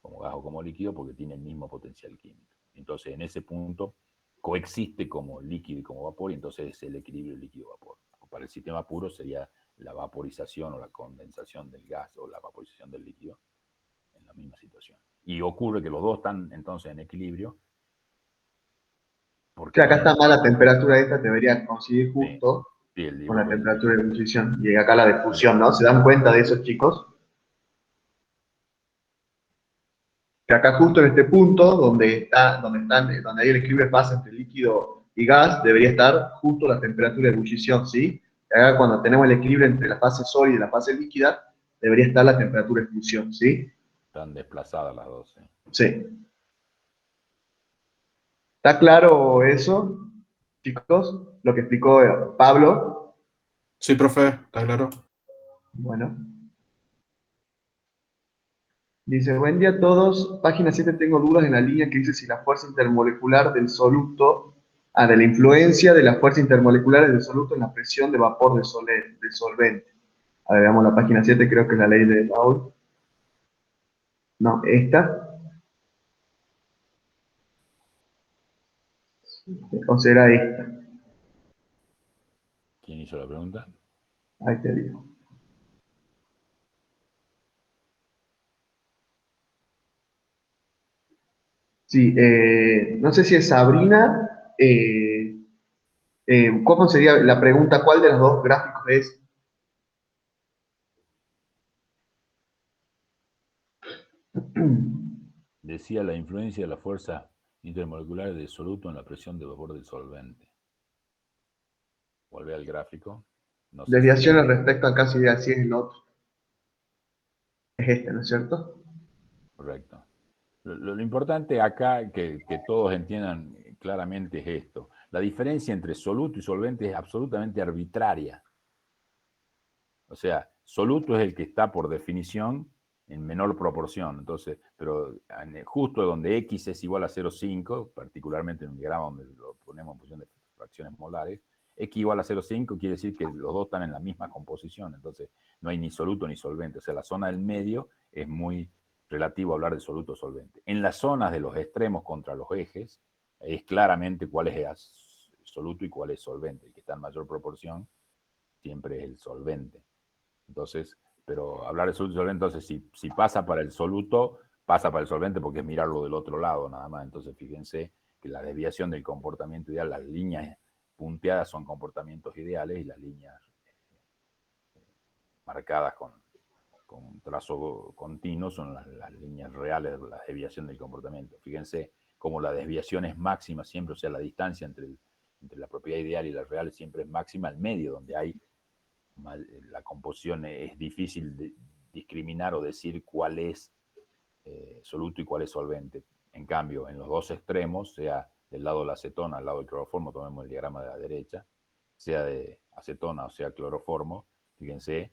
como gas o como líquido, porque tiene el mismo potencial químico. Entonces, en ese punto, coexiste como líquido y como vapor, y entonces es el equilibrio líquido-vapor. Para el sistema puro sería la vaporización o la condensación del gas o la vaporización del líquido en la misma situación. Y ocurre que los dos están entonces en equilibrio. Porque acá está mal la temperatura esta, debería coincidir justo sí, con la temperatura de ebullición. Y acá la de fusión, ¿no? ¿Se dan cuenta de eso, chicos? Que acá justo en este punto, donde hay el equilibrio de fase entre líquido y gas, debería estar justo la temperatura de ebullición, ¿sí? Y acá cuando tenemos el equilibrio entre la fase sólida y la fase líquida, debería estar la temperatura de fusión, ¿sí? Están desplazadas las dos. Sí. ¿Está claro eso, chicos? Lo que explicó Pablo. Sí, profe, está claro. Bueno. Dice, buen día a todos. Página 7, tengo dudas en la línea que dice si la fuerza intermolecular del soluto, de la influencia de las fuerzas intermoleculares del soluto en la presión de vapor del solvente. A ver, veamos la página 7, creo que es la ley de Raoult. No, esta. O será esta. ¿Quién hizo la pregunta? Ahí te digo. Sí, no sé si es Sabrina. ¿Cómo sería la pregunta? ¿Cuál de los dos gráficos es? Decía la influencia de la fuerza intermolecular del soluto en la presión de vapor del solvente. Volvé al gráfico. No sé Desviaciones respecto a casi ideal, si es el otro. Es este, ¿no es cierto? Correcto. Lo importante acá, que todos entiendan claramente, es esto. La diferencia entre soluto y solvente es absolutamente arbitraria. O sea, soluto es el que está por definición en menor proporción. Entonces, pero justo donde X es igual a 0,5, particularmente en un diagrama donde lo ponemos en función de fracciones molares, X igual a 0,5 quiere decir que los dos están en la misma composición. Entonces, no hay ni soluto ni solvente. O sea, la zona del medio es muy relativo a hablar de soluto o solvente. En las zonas de los extremos contra los ejes, es claramente cuál es soluto y cuál es solvente. El que está en mayor proporción siempre es el solvente. Entonces, pero hablar de soluto y solvente, entonces si pasa para el soluto, pasa para el solvente porque es mirarlo del otro lado nada más. Entonces, fíjense que la desviación del comportamiento ideal, las líneas punteadas son comportamientos ideales y las líneas marcadas con trazo continuo son las líneas reales de la desviación del comportamiento. Fíjense cómo la desviación es máxima siempre, o sea, la distancia entre la propiedad ideal y la real siempre es máxima al medio, donde hay la composición es difícil de discriminar o decir cuál es soluto y cuál es solvente. En cambio, en los dos extremos, sea del lado de la acetona al lado del cloroformo, tomemos el diagrama de la derecha, sea de acetona o sea cloroformo, fíjense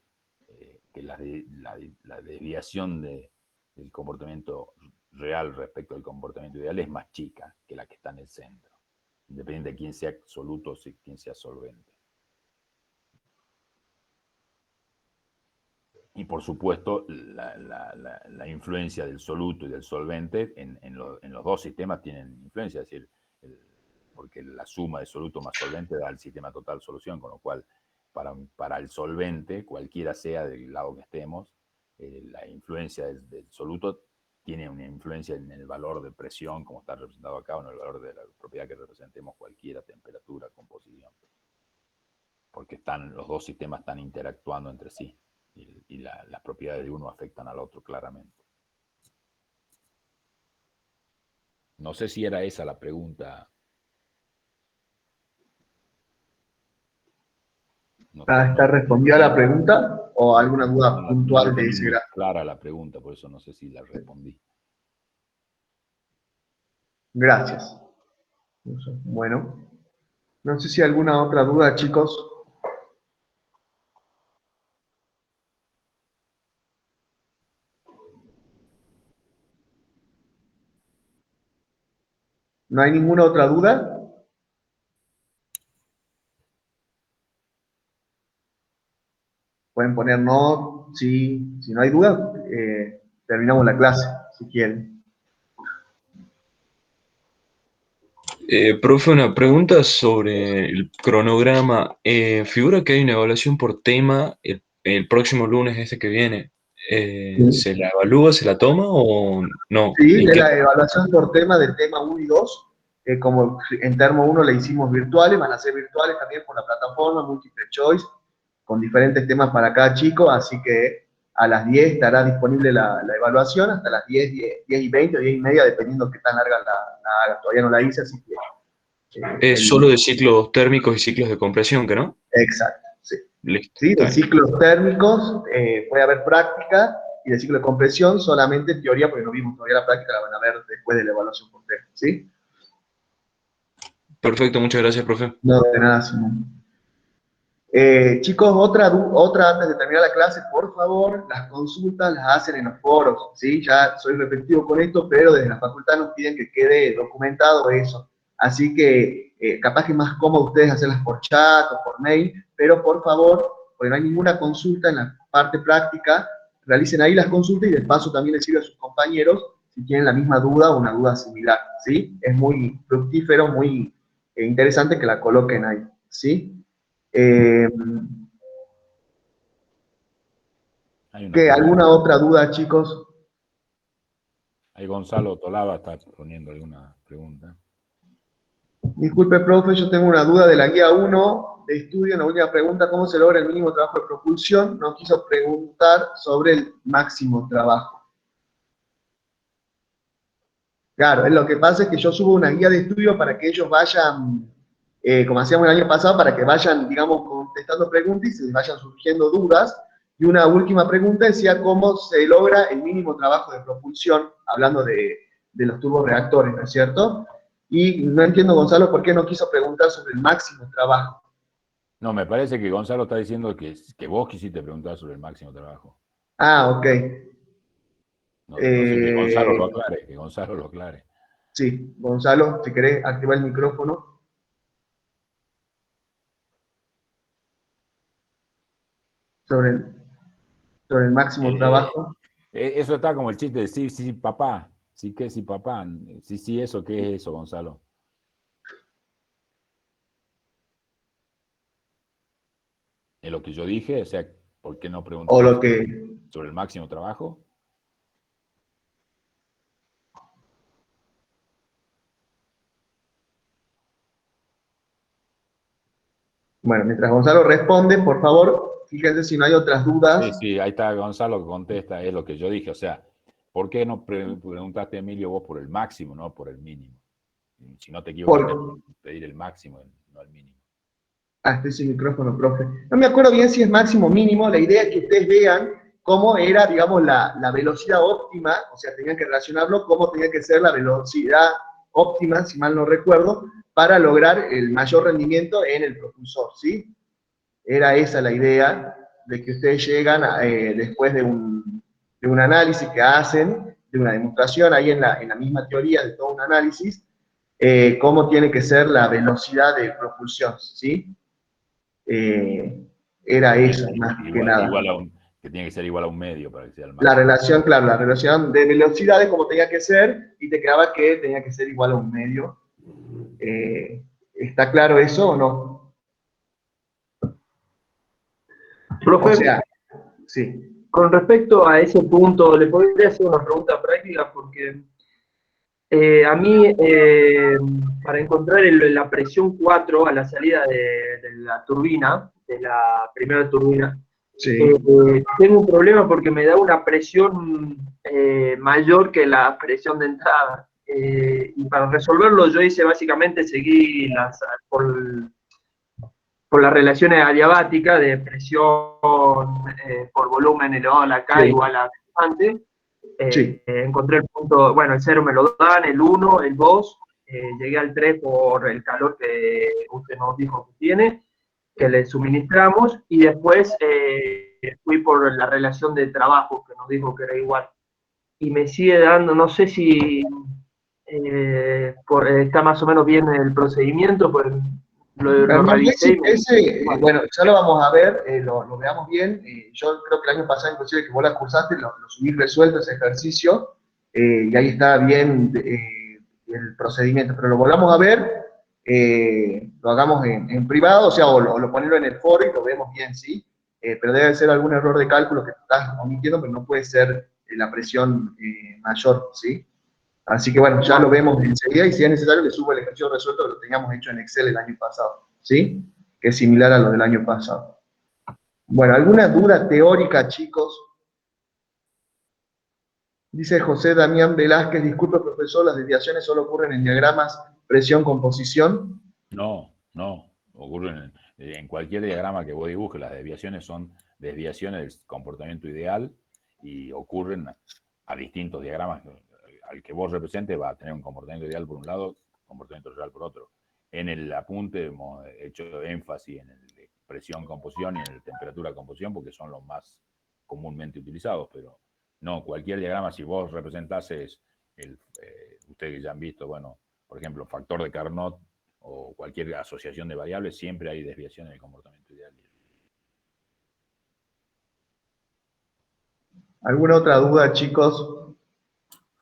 que la desviación del comportamiento real respecto al comportamiento ideal es más chica que la que está en el centro, independiente de quién sea soluto o quién sea solvente. Y por supuesto, la influencia del soluto y del solvente en los dos sistemas tienen influencia, es decir, porque la suma de soluto más solvente da al sistema total solución, con lo cual para el solvente, cualquiera sea del lado que estemos, la influencia del soluto tiene una influencia en el valor de presión, como está representado acá, o en el valor de la propiedad que representemos, cualquiera temperatura, composición. Porque los dos sistemas están interactuando entre sí y las propiedades de uno afectan al otro claramente. No sé si era esa la pregunta, No, ¿Está respondida la pregunta o alguna duda no puntual la de tengo ese muy gráfico? clara la pregunta, por eso no sé si la respondí. Gracias. Bueno, no sé si hay alguna otra duda, chicos. ¿No hay ninguna otra duda? Pueden poner no, sí, si no hay duda, terminamos la clase, si quieren. Profe, una pregunta sobre el cronograma. Figura que hay una evaluación por tema el próximo lunes este que viene. Sí. ¿Se la evalúa, se la toma o no? Sí, ¿En de qué? la evaluación por tema del tema 1 y 2, como en termo 1 le hicimos virtuales, van a ser virtuales también por la plataforma Multiple Choice, con diferentes temas para cada chico, así que a las 10 estará disponible la evaluación, hasta las 10 y 20 o 10 y media, dependiendo qué tan larga la haga. Todavía no la hice, así que... Es solo de ciclos térmicos y ciclos de compresión, ¿que no? Exacto, sí. Listo, ¿Sí? está De bien. ciclos térmicos puede haber práctica, y de ciclo de compresión solamente teoría, porque no vimos todavía la práctica, la van a ver después de la evaluación por tema, ¿sí? Perfecto, muchas gracias, profe. No, de nada, Simón. Chicos, otra antes de terminar la clase, por favor, las consultas las hacen en los foros, ¿sí? Ya soy repetitivo con esto, pero desde la facultad nos piden que quede documentado eso. Así que capaz que es más cómodo ustedes hacerlas por chat o por mail, pero por favor, porque no hay ninguna consulta en la parte práctica, realicen ahí las consultas y de paso también les sirve a sus compañeros si tienen la misma duda o una duda similar, ¿sí? Es muy fructífero, muy interesante que la coloquen ahí, ¿sí? Hay una ¿Qué? pregunta. ¿Alguna otra duda, chicos? Ahí Gonzalo Tolaba está poniendo alguna pregunta. Disculpe, profe, yo tengo una duda de la guía 1 de estudio. Una última pregunta: ¿cómo se logra el mínimo trabajo de propulsión? No quiso preguntar sobre el máximo trabajo. Claro, lo que pasa es que yo subo una guía de estudio para que ellos vayan, como hacíamos el año pasado, para que vayan, digamos, contestando preguntas y se les vayan surgiendo dudas. Y una última pregunta decía cómo se logra el mínimo trabajo de propulsión, hablando de los turborreactores, ¿no es cierto? Y no entiendo, Gonzalo, por qué no quiso preguntar sobre el máximo trabajo. No, me parece que Gonzalo está diciendo que vos quisiste preguntar sobre el máximo trabajo. Ah, ok. No sé, que Gonzalo lo aclare, que Gonzalo lo aclare. Sí, Gonzalo, si querés activar el micrófono. Sobre el máximo trabajo. Eso está como el chiste de sí, sí, papá. Sí, que sí, papá. Sí, sí, eso, ¿qué es eso, Gonzalo? Es lo que yo dije, o sea, ¿por qué no preguntar O lo que... sobre el máximo trabajo? Bueno, mientras Gonzalo responde, por favor, fíjense si no hay otras dudas. Sí, sí, ahí está Gonzalo que contesta, es lo que yo dije, o sea, ¿por qué no preguntaste, Emilio, vos por el máximo, no por el mínimo? Si no te equivocaste, pedir el máximo, no el mínimo. Ah, estoy sin micrófono, profe. No me acuerdo bien si es máximo o mínimo. La idea es que ustedes vean cómo era, digamos, la velocidad óptima, o sea, tenían que relacionarlo, cómo tenía que ser la velocidad óptima, si mal no recuerdo, para lograr el mayor rendimiento en el propulsor, ¿sí? Era esa la idea de que ustedes llegan después de un análisis que hacen, de una demostración, ahí en la misma teoría de todo un análisis, cómo tiene que ser la velocidad de propulsión, ¿sí? Era eso, más que nada. Que tiene que ser igual a un medio para que sea el máximo. La relación, claro, la relación de velocidades como tenía que ser, y te quedaba que tenía que ser igual a un medio. ¿Está claro eso o no? Profe, O sea, sí. con respecto a ese punto, le podría hacer una pregunta práctica porque a mí, para encontrar la presión 4 a la salida de la turbina, de la primera turbina, Sí. tengo un problema porque me da una presión mayor que la presión de entrada. Y para resolverlo yo hice básicamente, seguí por las relaciones adiabáticas de presión por volumen elevado a la K Sí. igual a antes. Sí. Encontré el punto, bueno, el 0 me lo dan, el 1, el 2, llegué al 3 por el calor que usted nos dijo que tiene, que le suministramos, y después fui por la relación de trabajo, que nos dijo que era igual. Y me sigue dando, no sé si está más o menos bien el procedimiento, pues lo realicé y me... Bueno, ya lo vamos a ver, lo veamos bien. Yo creo que el año pasado, inclusive, que vos la cursaste, lo subí resuelto ese ejercicio, y ahí está bien el procedimiento. Pero lo volvamos a ver, lo hagamos en privado, o sea, o lo ponelo en el foro y lo vemos bien, ¿sí? Pero debe ser algún error de cálculo que estás omitiendo, pero no puede ser la presión mayor, ¿sí? Así que bueno, ya lo vemos enseguida y si es necesario le subo el ejercicio resuelto que lo teníamos hecho en Excel el año pasado, ¿sí? Que es similar a lo del año pasado. Bueno, ¿alguna duda teórica, chicos? Dice José Damián Velázquez, disculpe profesor, las desviaciones solo ocurren en diagramas presión-composición. No, ocurren en cualquier diagrama que vos dibujes, las desviaciones son desviaciones del comportamiento ideal y ocurren a distintos diagramas. Al que vos representes va a tener un comportamiento ideal por un lado, comportamiento real por otro. En el apunte hemos hecho énfasis en el de presión-composición y en el de temperatura-composición porque son los más comúnmente utilizados, pero no, cualquier diagrama, si vos representases, ustedes ya han visto, bueno, por ejemplo, factor de Carnot o cualquier asociación de variables, siempre hay desviaciones del comportamiento ideal. ¿Alguna otra duda, chicos?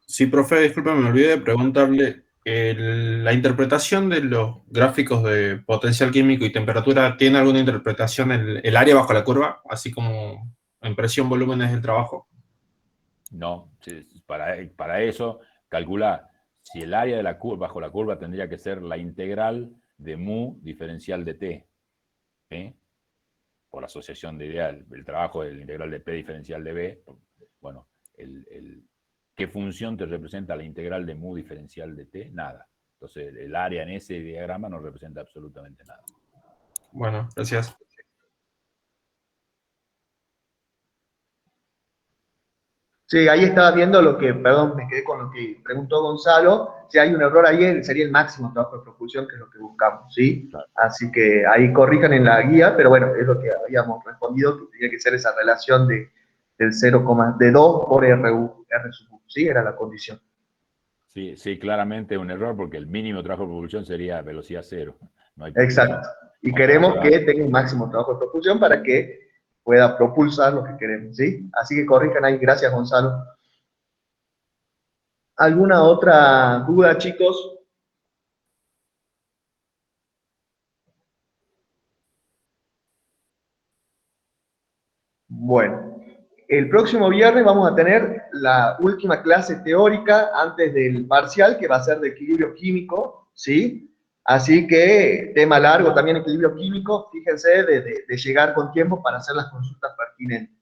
Sí, profe, disculpe, me olvidé de preguntarle, ¿la interpretación de los gráficos de potencial químico y temperatura tiene alguna interpretación en el área bajo la curva, así como en presión, volúmenes del trabajo? No, para eso, calcula si el área de la curva, bajo la curva tendría que ser la integral de mu diferencial de t, ¿sí? Por asociación de ideal, el trabajo del integral de p diferencial de b, bueno, ¿qué función te representa la integral de mu diferencial de t? Nada. Entonces, el área en ese diagrama no representa absolutamente nada. Bueno, gracias. Sí, ahí estaba viendo lo que, perdón, me quedé con lo que preguntó Gonzalo. Si hay un error ahí, sería el máximo trabajo de propulsión, que es lo que buscamos, ¿sí? Claro. Así que ahí corrijan en la guía, pero bueno, es lo que habíamos respondido, que tenía que ser esa relación del 0,2 por R sub U, ¿sí? Era la condición. Sí, claramente un error porque el mínimo trabajo de propulsión sería velocidad cero. No hay Exacto. Y queremos que tenga un máximo trabajo de propulsión para que pueda propulsar lo que queremos, ¿sí? Así que corrijan ahí. Gracias, Gonzalo. ¿Alguna otra duda, chicos? Bueno, el próximo viernes vamos a tener la última clase teórica antes del parcial, que va a ser de equilibrio químico, ¿sí? Así que tema largo también equilibrio químico, fíjense de llegar con tiempo para hacer las consultas pertinentes.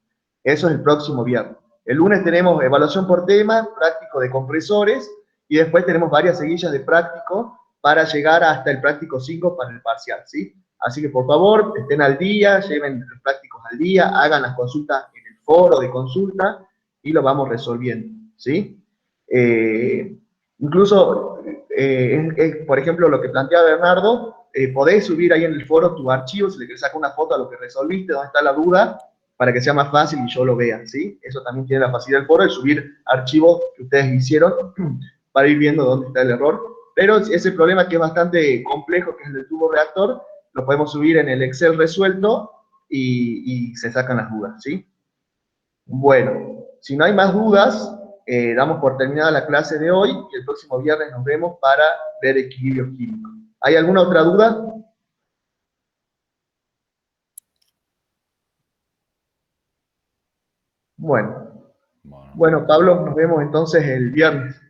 Eso es el próximo viernes. El lunes tenemos evaluación por tema, práctico de compresores, y después tenemos varias seguillas de práctico para llegar hasta el práctico 5 para el parcial, ¿sí? Así que por favor, estén al día, lleven los prácticos al día, hagan las consultas en el foro de consulta y lo vamos resolviendo, ¿sí? Incluso, por ejemplo, lo que plantea Bernardo, podés subir ahí en el foro tu archivo, si le querés sacar una foto a lo que resolviste, dónde está la duda, para que sea más fácil y yo lo vea, ¿sí? Eso también tiene la facilidad del foro, de subir archivos que ustedes hicieron para ir viendo dónde está el error. Pero ese problema que es bastante complejo, que es el del tubo reactor, lo podemos subir en el Excel resuelto y se sacan las dudas, ¿sí? Bueno, si no hay más dudas, damos por terminada la clase de hoy y el próximo viernes nos vemos para ver equilibrio químico. ¿Hay alguna otra duda? Bueno, Pablo, nos vemos entonces el viernes.